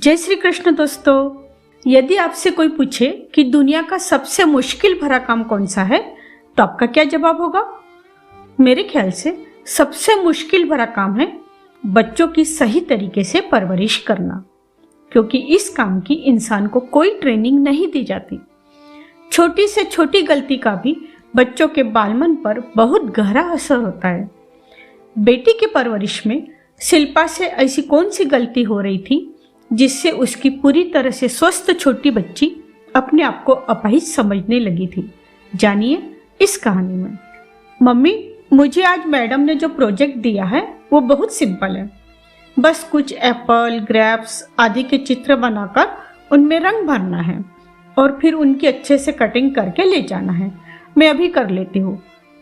जय श्री कृष्ण दोस्तों। यदि आपसे कोई पूछे कि दुनिया का सबसे मुश्किल भरा काम कौन सा है तो आपका क्या जवाब होगा? मेरे ख्याल से सबसे मुश्किल भरा काम है बच्चों की सही तरीके से परवरिश करना, क्योंकि इस काम की इंसान को कोई ट्रेनिंग नहीं दी जाती। छोटी से छोटी गलती का भी बच्चों के बालमन पर बहुत गहरा असर होता है। बेटी की परवरिश में शिल्पा से ऐसी कौन सी गलती हो रही थी जिससे उसकी पूरी तरह से स्वस्थ छोटी बच्ची अपने आप को अपाहिज समझने लगी थी? जानिए इस कहानी में। मम्मी, मुझे आज मैडम ने जो प्रोजेक्ट दिया है वो बहुत सिंपल है। बस कुछ एप्पल, ग्रेप्स आदि के चित्र बनाकर उनमें रंग भरना है और फिर उनकी अच्छे से कटिंग करके ले जाना है। मैं अभी कर लेती हूँ,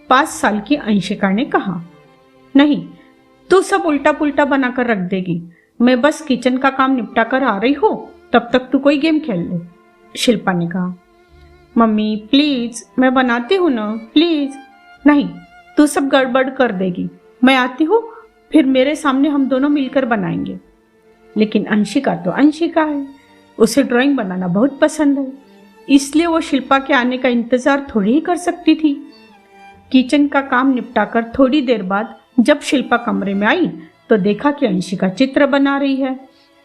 5 साल की अंशिका ने कहा। नहीं, तू सब उल्टा पुल्टा बनाकर रख देगी। मैं बस किचन का काम निपटा कर आ रही हूँ, तब तक तू कोई गेम खेल ले, शिल्पा ने कहा। मम्मी प्लीज, मैं बनाती हूँ ना, प्लीज। नहीं, तू सब गड़बड़ कर देगी। मैं आती हूँ, फिर मेरे सामने हम दोनों मिलकर बनाएंगे। लेकिन अंशिका तो अंशिका है, उसे ड्राइंग बनाना बहुत पसंद है, इसलिए वो शिल्पा के आने का इंतजार थोड़ी ही कर सकती थी। किचन का काम निपटाकर थोड़ी देर बाद जब शिल्पा कमरे में आई तो देखा कि अंशिका चित्र बना रही है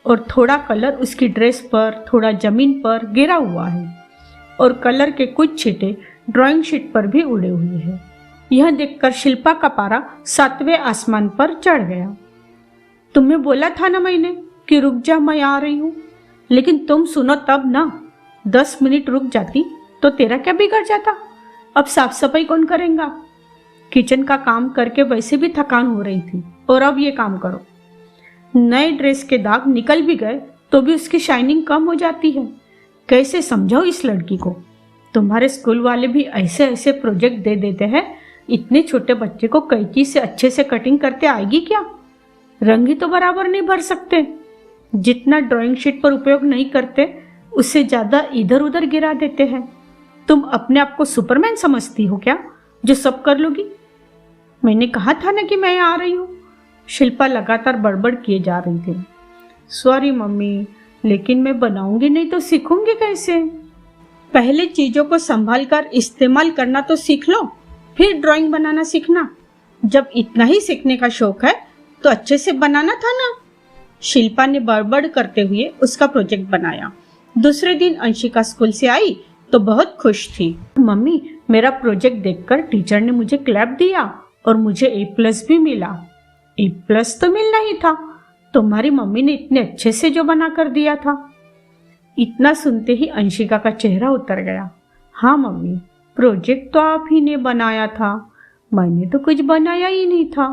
और थोड़ा कलर उसकी ड्रेस पर, थोड़ा जमीन पर गिरा हुआ है और कलर के कुछ छींटे ड्राइंग शीट पर भी उड़े हुए हैं। यह देखकर शिल्पा का पारा 7वें आसमान पर चढ़ गया। तुम्हें बोला था ना मैंने कि रुक जा, मैं आ रही हूँ, लेकिन तुम सुनो तब ना। 10 मिनट रुक जाती तो तेरा क्या बिगड़ जाता? अब साफ सफाई कौन करेगा? किचन का काम करके वैसे भी थकान हो रही थी और अब ये काम करो। नए ड्रेस के दाग निकल भी गए तो भी उसकी शाइनिंग कम हो जाती है। कैसे समझाओ इस लड़की को? तुम्हारे स्कूल वाले भी ऐसे ऐसे प्रोजेक्ट दे देते हैं, इतने छोटे बच्चे को कैंची से अच्छे से कटिंग करते आएगी क्या? रंग ही तो बराबर नहीं भर सकते। जितना ड्राइंग शीट पर उपयोग नहीं करते उससे ज्यादा इधर उधर गिरा देते हैं। तुम अपने आप को सुपरमैन समझती हो क्या, जो सब कर लोगी? मैंने कहा था ना कि मैं आ रही हूँ। शिल्पा लगातार बड़बड़ किए जा रही थी। सॉरी मम्मी, लेकिन मैं बनाऊंगी नहीं तो सीखूंगी कैसे? पहले चीजों को संभाल कर इस्तेमाल करना तो सीख लो, फिर ड्राइंग बनाना सीखना। जब इतना ही सीखने का शौक है तो अच्छे से बनाना था ना। शिल्पा ने बड़बड़ करते हुए उसका प्रोजेक्ट बनाया। दूसरे दिन अंशिका स्कूल से आई तो बहुत खुश थी। मम्मी, मेरा प्रोजेक्ट देखकर टीचर ने मुझे क्लैप दिया और मुझे A+ भी मिला। A+ तो मिलना ही था, तुम्हारी मम्मी ने इतने अच्छे से जो बना कर दिया था। इतना सुनते ही अंशिका का चेहरा उतर गया। हाँ मम्मी, प्रोजेक्ट तो आप ही ने बनाया था, मैंने तो कुछ बनाया ही नहीं था।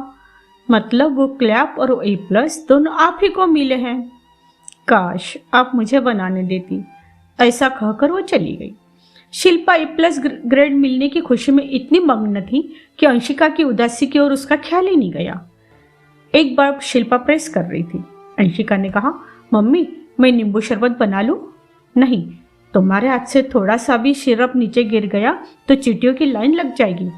मतलब वो क्लैप और A+ दोनों आप ही को मिले हैं। काश आप मुझे बनाने देती। ऐसा कहकर वो चली गई। शिल्पा A+ ग्रेड मिलने की खुशी में इतनी मग्न थी कि अंशिका की उदासी की ओर उसका ख्याल ही नहीं गया। एक बार शिल्पा प्रेस कर रही थी। अंशिका ने कहा, मम्मी मैं नींबू शरबत बना लूं? नहीं, तुम्हारे हाथ से थोड़ा सा भी सिरप नीचे गिर गया तो चींटियों की लाइन लग जाएगी।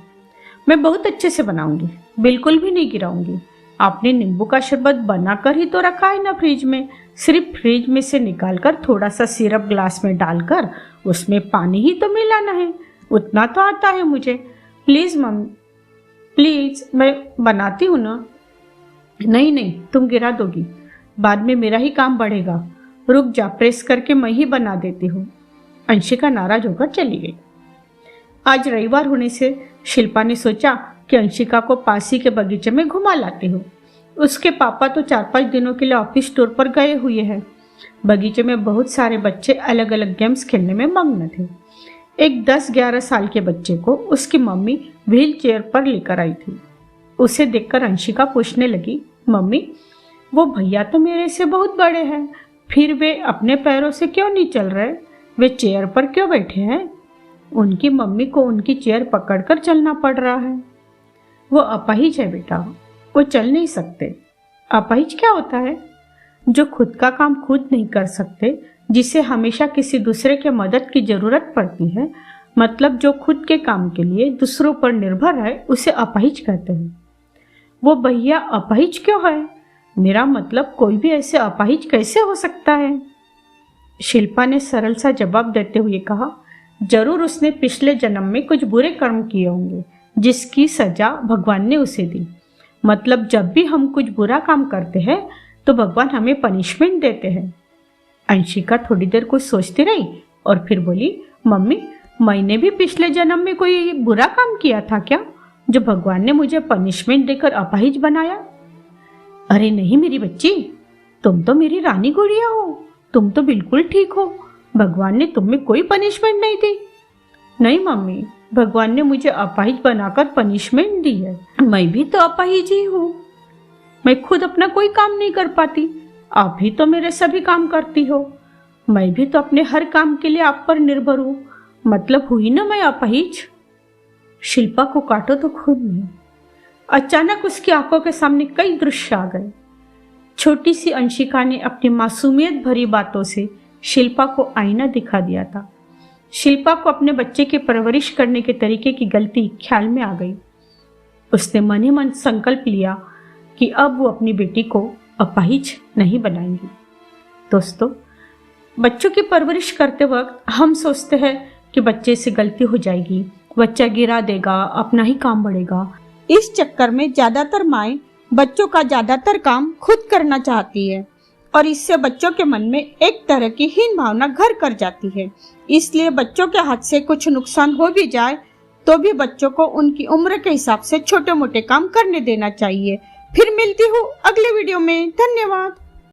मैं बहुत अच्छे से बनाऊंगी, बिल्कुल भी नहीं गिराऊंगी। आपने नींबू का शरबत बनाकर ही तो रखा है ना फ्रिज में। सिर्फ फ्रिज में से निकालकर थोड़ा सा सिरप ग्लास में डालकर उसमें पानी ही तो मिलाना है, उतना तो आता है मुझे। प्लीज मम्मी, प्लीज, मैं बनाती हूँ ना। नहीं नहीं, तुम गिरा दोगी, बाद में मेरा ही काम बढ़ेगा। रुक जा, प्रेस करके मैं ही बना देती हूँ। अंशिका नाराज होकर चली गई। आज रविवार होने से शिल्पा ने सोचा कि अंशिका को पास ही के बगीचे में घुमा लाती हूँ। उसके पापा तो 4-5 दिनों के लिए ऑफिस टूर पर गए हुए हैं। बगीचे में बहुत सारे बच्चे अलग अलग गेम्स खेलने में मग्न थे। एक 10-11 साल के बच्चे को उसकी मम्मी व्हील चेयर पर लेकर आई थी। उसे देखकर अंशिका पूछने लगी, मम्मी वो भैया तो मेरे से बहुत बड़े हैं, फिर वे अपने पैरों से क्यों नहीं चल रहे? वे चेयर पर क्यों बैठे हैं? उनकी मम्मी को उनकी चेयर पकड़कर चलना पड़ रहा है। वो अपाहिज है बेटा, वो चल नहीं सकते। अपाहिज क्या होता है? जो खुद का काम खुद नहीं कर सकते, जिसे हमेशा किसी दूसरे के मदद की जरूरत पड़ती है, मतलब जो खुद के काम के लिए दूसरों पर निर्भर है, उसे अपाहिज कहते हैं। वो भैया अपाहिज क्यों है? मेरा मतलब कोई भी ऐसे अपाहिज कैसे हो सकता है? शिल्पा ने सरल सा जवाब देते हुए कहा, जरूर उसने पिछले जन्म में कुछ बुरे कर्म किए होंगे जिसकी सजा भगवान ने उसे दी। मतलब जब भी हम कुछ बुरा काम करते हैं तो भगवान हमें पनिशमेंट देते हैं। अंशिका थोड़ी देर कुछ सोचती रही और फिर बोली, मम्मी मैंने भी पिछले जन्म में कोई बुरा काम किया था क्या, जो भगवान ने मुझे पनिशमेंट देकर अपाहिज बनाया? अरे नहीं मेरी बच्ची, तुम तो मेरी रानी गुड़िया हो, तुम तो बिल्कुल ठीक हो, भगवान ने तुम्हें कोई पनिशमेंट नहीं दी। नहीं मम्मी, भगवान ने मुझे अपाहिज बनाकर पनिशमेंट दी है। मैं भी तो अपाहिज ही हूँ, मैं खुद अपना कोई काम नहीं कर पाती, आप ही तो मेरे सभी काम करती हो। मैं भी तो अपने हर काम के लिए आप पर निर्भर हूँ, मतलब हुई ना मैं अपाहिज। शिल्पा को काटो तो खुद नहीं। अचानक उसकी आंखों के सामने कई दृश्य आ गए। छोटी सी अंशिका ने अपनी मासूमियत भरी बातों से शिल्पा को आईना दिखा दिया था। शिल्पा को अपने बच्चे की परवरिश करने के तरीके की गलती ख्याल में आ गई। उसने मन ही मन संकल्प लिया कि अब वो अपनी बेटी को अपाहिज नहीं बनाएंगी। दोस्तों, बच्चों की परवरिश करते वक्त हम सोचते हैं कि बच्चे से गलती हो जाएगी, बच्चा गिरा देगा, अपना ही काम बढ़ेगा। इस चक्कर में ज्यादातर माएं बच्चों का ज्यादातर काम खुद करना चाहती है और इससे बच्चों के मन में एक तरह की हीन भावना घर कर जाती है। इसलिए बच्चों के हाथ से कुछ नुकसान हो भी जाए तो भी बच्चों को उनकी उम्र के हिसाब से छोटे मोटे काम करने देना चाहिए। फिर मिलती हूँ अगले वीडियो में। धन्यवाद।